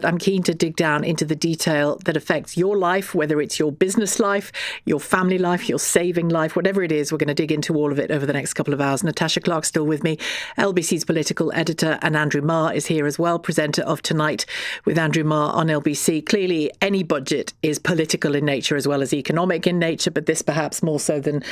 I'm keen to dig down into the detail that affects your life, whether it's your business life, your family life, your saving life, whatever it is. We're going to dig into all of it over the next couple of hours. Natasha Clark still with me, LBC's political editor, and Andrew Marr is here as well, presenter of Tonight with Andrew Marr on LBC. Clearly, any budget is political in nature as well as economic in nature, but this perhaps more so than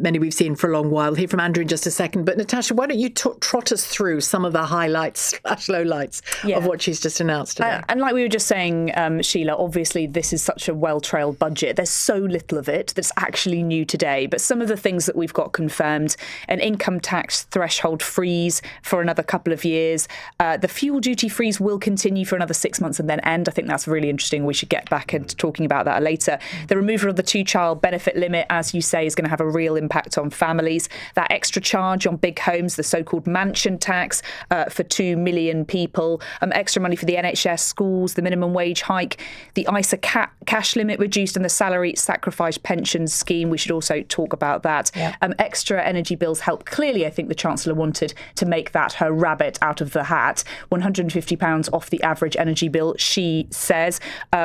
many we've seen for a long while. We'll hear from Andrew in just a second. But Natasha, why don't you trot us through some of the highlights / lowlights of what she's just announced today. And like we were just saying, Sheila, obviously this is such a well-trailed budget. There's so little of it that's actually new today. But some of the things that we've got confirmed: an income tax threshold freeze for another couple of years. The fuel duty freeze will continue for another 6 months and then end. I think that's really interesting. We should get back into talking about that later. The removal of the 2-child benefit limit, as you say, is going to have a real impact on families. That extra charge on big homes, the so-called mansion tax for 2 million people, extra money for the NHS, schools, the minimum wage hike, the ISA cash limit reduced, and the salary sacrifice pensions scheme. We should also talk about that. Yeah. Extra energy bills help. Clearly, I think the Chancellor wanted to make that her rabbit out of the hat. £150 off the average energy bill, she says.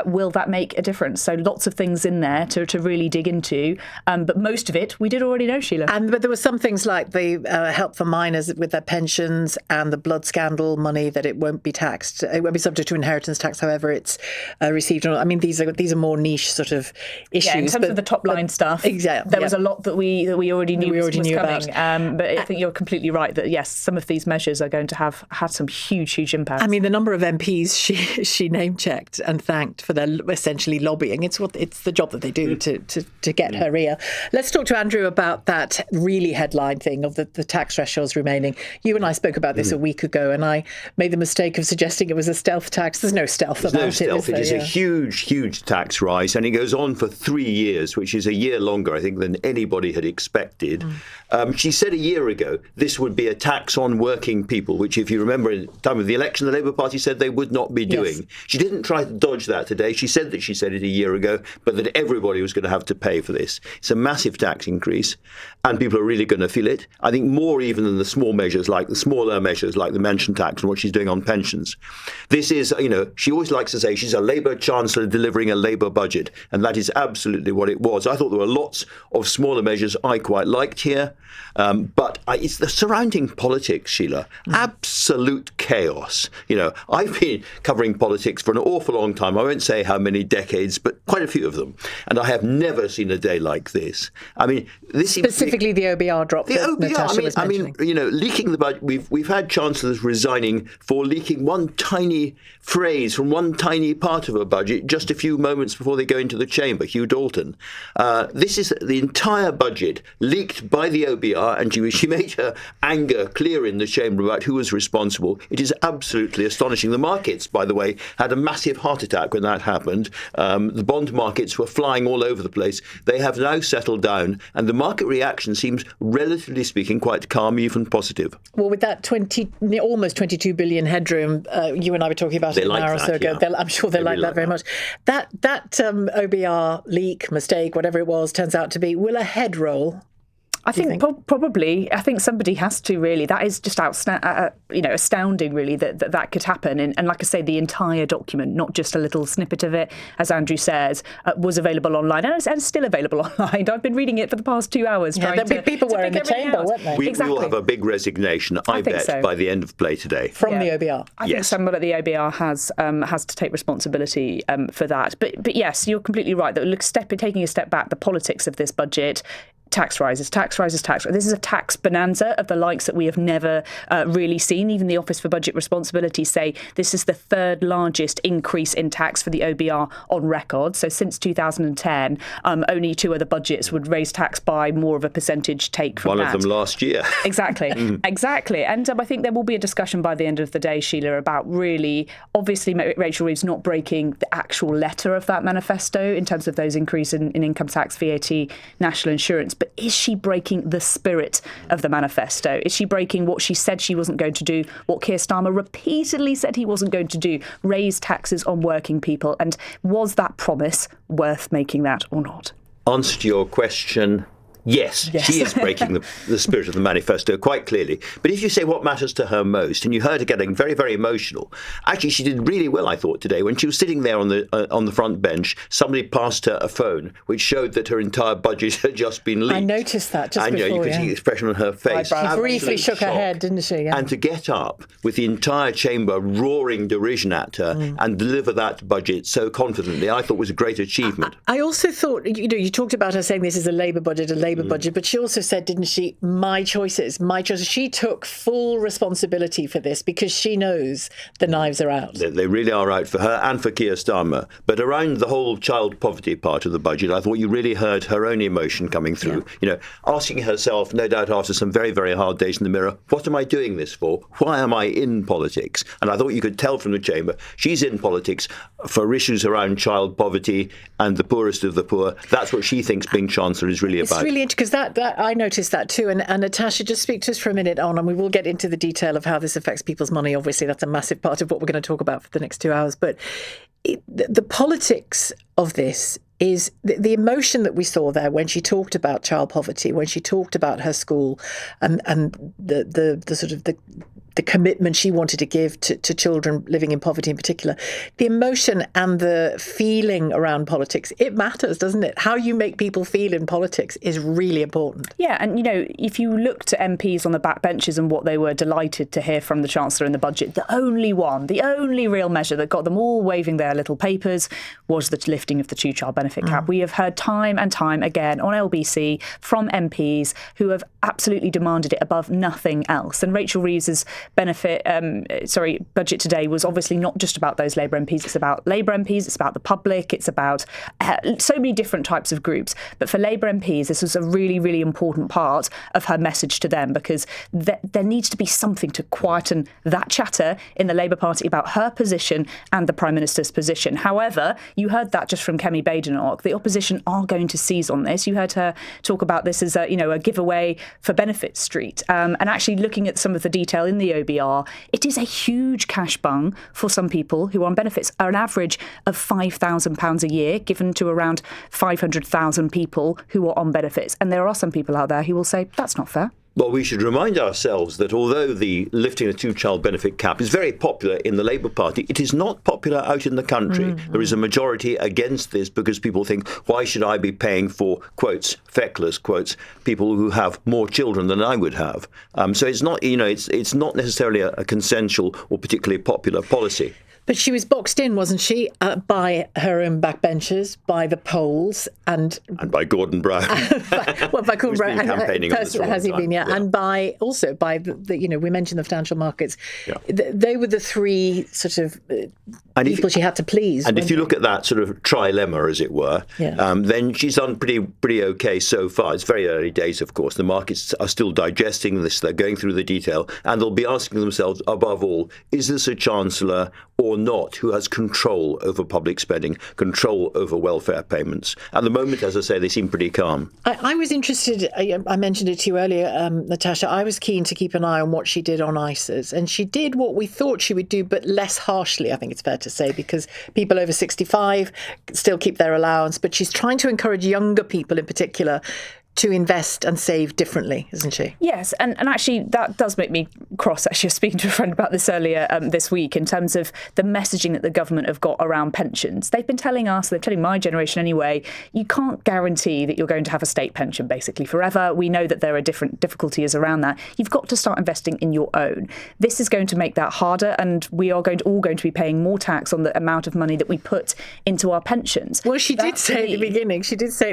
Will that make a difference? So lots of things in there to really dig into. But most of it we did already know, Sheila. But there were some things like the help for minors with their pensions and the blood scandal money, that it won't be taxed. It won't be subject to inheritance tax, however it's received. I mean, these are more niche sort of issues. Yeah, in terms of the top line stuff, exactly, there was a lot that we already knew was coming. But I think you're completely right that, yes, some of these measures are going to have had some huge impacts. I mean, the number of MPs she name-checked and thanked for their essentially lobbying. It's the job that they do to get her ear. Let's talk to Andrew about that really headline thing of the tax thresholds remaining. You and I spoke about this a week ago, and I made the mistake of suggesting it was a stealth tax. There's no stealth about it. It is a huge tax rise, and it goes on for 3 years, which is a year longer, I think, than anybody had expected. She said a year ago this would be a tax on working people, which, if you remember, at the time of the election, the Labour Party said they would not be doing. Yes. She didn't try to dodge that today. She said it a year ago, but that everybody was going to have to pay for this. It's a massive tax increase, and people are really going to feel it. I think more even than the smaller measures like the mansion tax and what she's doing on pensions. This is, she always likes to say she's a Labour Chancellor delivering a Labour budget, and that is absolutely what it was. I thought there were lots of smaller measures I quite liked here, but it's the surrounding politics, Sheila. Absolute chaos. I've been covering politics for an awful long time. I won't say how many decades, but quite a few of them, and I have never seen a day like this. I mean, this specifically the OBR drop. The OBR. Leaking the budget. We've had chancellors resigning for leaking one tiny phrase from one tiny part of a budget just a few moments before they go into the chamber. Hugh Dalton. This is the entire budget leaked by the OBR, and she made her anger clear in the chamber about who was responsible. It is absolutely astonishing. The markets, by the way, had a massive heart attack when that happened. The bond markets were flying all over the place. They have now settled down, and the market reaction seems, relatively speaking, quite calm, even positive. Well, with that almost 22 billion headroom, you and I were talking about it an hour or so ago. Yeah. I'm sure they like that very much. That OBR leak, mistake, whatever it was, turns out to be, will a head roll? I think probably. I think somebody has to, really. That is just astounding, really, that could happen. And like I say, the entire document, not just a little snippet of it, as Andrew says, was available online and still available online. I've been reading it for the past 2 hours. People were in the chamber, weren't they? We will have a big resignation, I bet, so, by the end of play today. From the OBR. I think someone at the OBR has to take responsibility for that. But yes, you're completely right. That taking a step back, the politics of this budget. Tax rises. This is a tax bonanza of the likes that we have never really seen. Even the Office for Budget Responsibility say this is the third largest increase in tax for the OBR on record. So since 2010, only 2 other budgets would raise tax by more of a percentage take from that. One of them last year. Exactly. And I think there will be a discussion by the end of the day, Sheila, about really, obviously, Rachel Reeves not breaking the actual letter of that manifesto in terms of those increase in income tax, VAT, national insurance. But is she breaking the spirit of the manifesto? Is she breaking what she said she wasn't going to do, what Keir Starmer repeatedly said he wasn't going to do, raise taxes on working people? And was that promise worth making that or not? Answer to your question, Yes, she is breaking the spirit of the manifesto quite clearly. But if you say what matters to her most, and you heard her getting very, very emotional, actually she did really well, I thought, today. When she was sitting there on the front bench, somebody passed her a phone, which showed that her entire budget had just been leaked. I noticed that just before. And you could see the expression on her face. She briefly shook her head, didn't she? Yeah. And to get up with the entire chamber roaring derision at her and deliver that budget so confidently, I thought was a great achievement. I also thought, you talked about her saying this is a Labour budget, budget, but she also said, didn't she, my choices. She took full responsibility for this because she knows the knives are out. They really are out for her and for Keir Starmer. But around the whole child poverty part of the budget, I thought you really heard her own emotion coming through. Asking herself, no doubt after some very, very hard days in the mirror, what am I doing this for? Why am I in politics? And I thought you could tell from the chamber, she's in politics for issues around child poverty and the poorest of the poor. That's what she thinks being Chancellor is really about. It's really interesting because that I noticed that too. And Natasha, just speak to us for a minute on, and we will get into the detail of how this affects people's money. Obviously, that's a massive part of what we're going to talk about for the next 2 hours. But the politics of this is the emotion that we saw there when she talked about child poverty, when she talked about her school and the sort of the commitment she wanted to give to children living in poverty in particular. The emotion and the feeling around politics, it matters, doesn't it? How you make people feel in politics is really important. Yeah, and if you looked at MPs on the backbenches and what they were delighted to hear from the Chancellor in the budget, the only real measure that got them all waving their little papers was the lifting of the two-child benefit cap. We have heard time and time again on LBC from MPs who have absolutely demanded it above nothing else. And Rachel Reeves's budget today was obviously not just about those Labour MPs. It's about Labour MPs, it's about the public, it's about so many different types of groups. But for Labour MPs, this was a really, really important part of her message to them, because there needs to be something to quieten that chatter in the Labour Party about her position and the Prime Minister's position. However, you heard that just from Kemi Badenoch. The opposition are going to seize on this. You heard her talk about this as a giveaway for Benefit Street. And actually looking at some of the detail in the OBR, it is a huge cash bung for some people who are on benefits, an average of £5,000 a year given to around 500,000 people who are on benefits. And there are some people out there who will say, that's not fair. Well, we should remind ourselves that although the lifting of the two-child benefit cap is very popular in the Labour Party, it is not popular out in the country. There is a majority against this because people think, why should I be paying for, quotes, feckless, quotes, people who have more children than I would have? So it's not, it's not necessarily a consensual or particularly popular policy. But she was boxed in, wasn't she, by her own backbenchers, by the polls, and by Gordon Brown. by Gordon Brown, and campaigning on this has he been? Yeah, and by the we mentioned the financial markets. Yeah. They were the three sort of people she had to please. And if you look at that sort of trilemma, as it were, then she's done pretty okay so far. It's very early days, of course. The markets are still digesting this. They're going through the detail, and they'll be asking themselves, above all, is this a Chancellor or not who has control over public spending, control over welfare payments? At the moment, as I say, they seem pretty calm. I was interested, I mentioned it to you earlier, Natasha, I was keen to keep an eye on what she did on ISAs. And she did what we thought she would do, but less harshly, I think it's fair to say, because people over 65 still keep their allowance. But she's trying to encourage younger people in particular to invest and save differently, isn't she? Yes, and actually that does make me cross. Actually, I was speaking to a friend about this earlier this week in terms of the messaging that the government have got around pensions. They've been telling us, they're telling my generation anyway, you can't guarantee that you're going to have a state pension basically forever. We know that there are different difficulties around that. You've got to start investing in your own. This is going to make that harder, and we are all going to be paying more tax on the amount of money that we put into our pensions. Well, she did say at the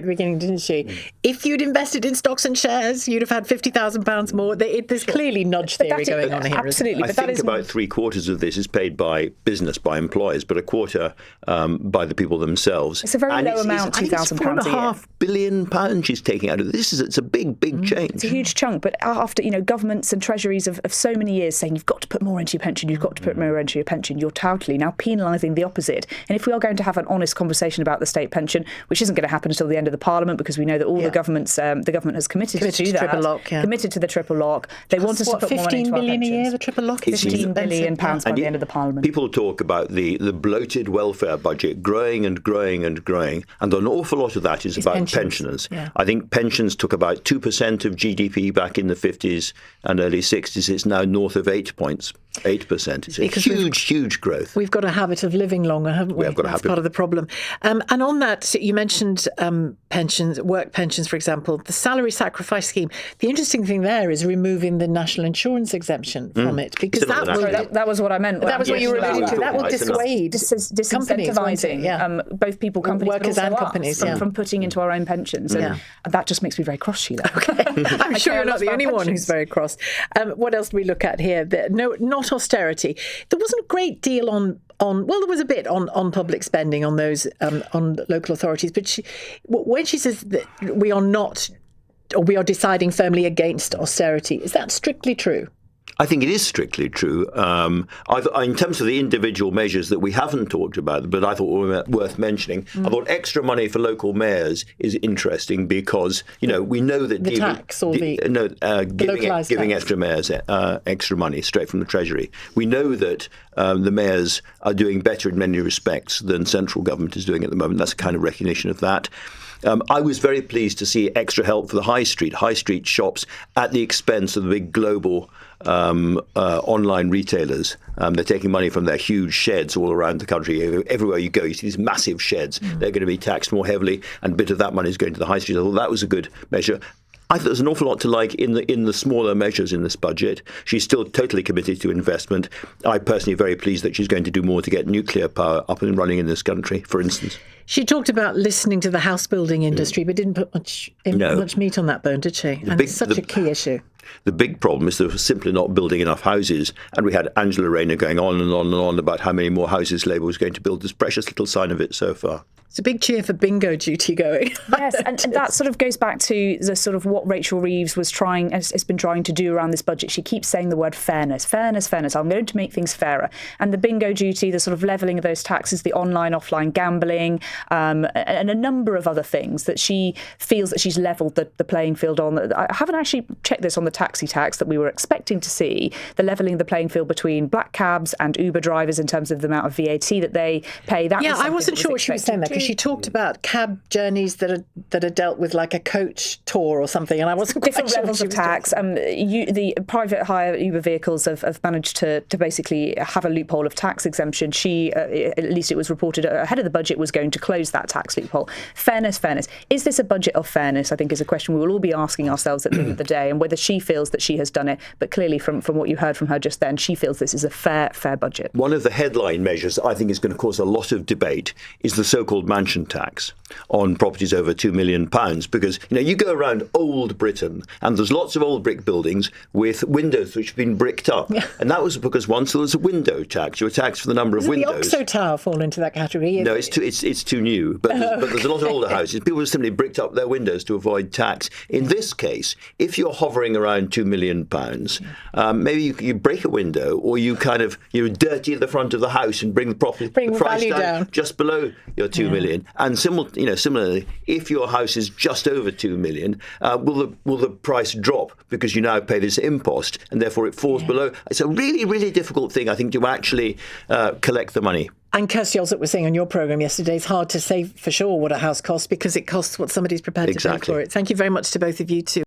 beginning, didn't she? If you'd invested in stocks and shares, you'd have had £50,000 more. There's clearly nudge theory going on here. Absolutely. I think about 3/4 of this is paid by business, by employers, but a quarter by the people themselves. It's a very low amount, £2,000 a year. £4.5 billion she's taking out of this. It's a big change. It's a huge chunk, but after governments and treasuries of so many years saying you've got to put more into your pension, you're totally now penalising the opposite. And if we are going to have an honest conversation about the state pension, which isn't going to happen until the end of the Parliament, because we know that all the government's the government has committed to do that. Triple lock, yeah. Committed to the triple lock. They want us to put more money into our 15 billion a pensions. year, the triple lock? £15 billion by the end of the Parliament. People talk about the bloated welfare budget growing and growing and growing, and an awful lot of that is about pensioners. Yeah. I think pensions took about 2% of GDP back in the 50s and early 60s. It's now north of 8%. It's a huge growth. We've got a habit of living longer, haven't we? Have got a That's habit. part of the problem. And on that, you mentioned pensions, work pensions, for example, the salary sacrifice scheme. The interesting thing there is removing the national insurance exemption from it, because Still not the national- That was what I meant. that was what you were alluding to. That will dissuade companies, won't it? disincentivizing both people, companies, workers but also and us companies from putting into our own pensions. And that just makes me very cross, Sheila. I'm sure you're not the only one who's very cross. What else do we look at here? Not austerity. There wasn't a great deal on well, there was a bit on public spending on those on local authorities, but when she says that we are deciding firmly against austerity, is that strictly true? I think it is strictly true. In terms of the individual measures that we haven't talked about, but I thought were worth mentioning, I thought extra money for local mayors is interesting because, we know that giving extra mayors extra money straight from the Treasury. We know that the mayors are doing better in many respects than central government is doing at the moment. That's a kind of recognition of that. I was very pleased to see extra help for the high street shops at the expense of the big global online retailers. They're taking money from their huge sheds all around the country. Everywhere you go, you see these massive sheds. They're going to be taxed more heavily, and a bit of that money is going to the high street. I thought that was a good measure. I thought there's an awful lot to like in the smaller measures in this budget. She's still totally committed to investment. I'm personally very pleased that she's going to do more to get nuclear power up and running in this country, for instance. She talked about listening to the house building industry, but didn't put much meat on that bone, did she? And it's such a key issue. The big problem is they're simply not building enough houses. And we had Angela Rayner going on and on and on about how many more houses Labour was going to build. There's precious little sign of it so far. It's a big cheer for bingo duty going. Yes, and that sort of goes back to the sort of what Rachel Reeves has been trying to do around this budget. She keeps saying the word fairness. I'm going to make things fairer. And the bingo duty, the sort of levelling of those taxes, the online, offline gambling, and a number of other things that she feels that she's levelled the playing field on. I haven't actually checked this on the taxi tax that we were expecting to see, the levelling of the playing field between black cabs and Uber drivers in terms of the amount of VAT that they pay. I wasn't sure what she was saying there, because she talked about cab journeys that are dealt with like a coach tour or something, and I wasn't quite different sure levels of tax. The private hire Uber vehicles have managed to basically have a loophole of tax exemption. She, at least it was reported ahead of the budget, was going to close that tax loophole. Fairness. Is this a budget of fairness? I think is a question we will all be asking ourselves at the end of the day, and whether she feels that she has done it. But clearly, from what you heard from her just then, she feels this is a fair budget. One of the headline measures I think is going to cause a lot of debate is the so-called mansion tax on properties over £2 million, because you go around old Britain and there's lots of old brick buildings with windows which have been bricked up, and that was because once there was a window tax, you were taxed for the number of windows. Does the Oxo Tower fall into that category? No, it's too new, but there's a lot of older houses. People have simply bricked up their windows to avoid tax. In this case, if you're hovering around £2 million, maybe you break a window, or you dirty the front of the house and bring the price down just below your £2 million. And similarly, if your house is just over £2 million, will the price drop because you now pay this impost, and therefore it falls below? It's a really, really difficult thing, I think, to actually collect the money. And Kirsty Allsop was saying on your programme yesterday, it's hard to say for sure what a house costs because it costs what somebody's prepared to pay for it. Thank you very much to both of you too.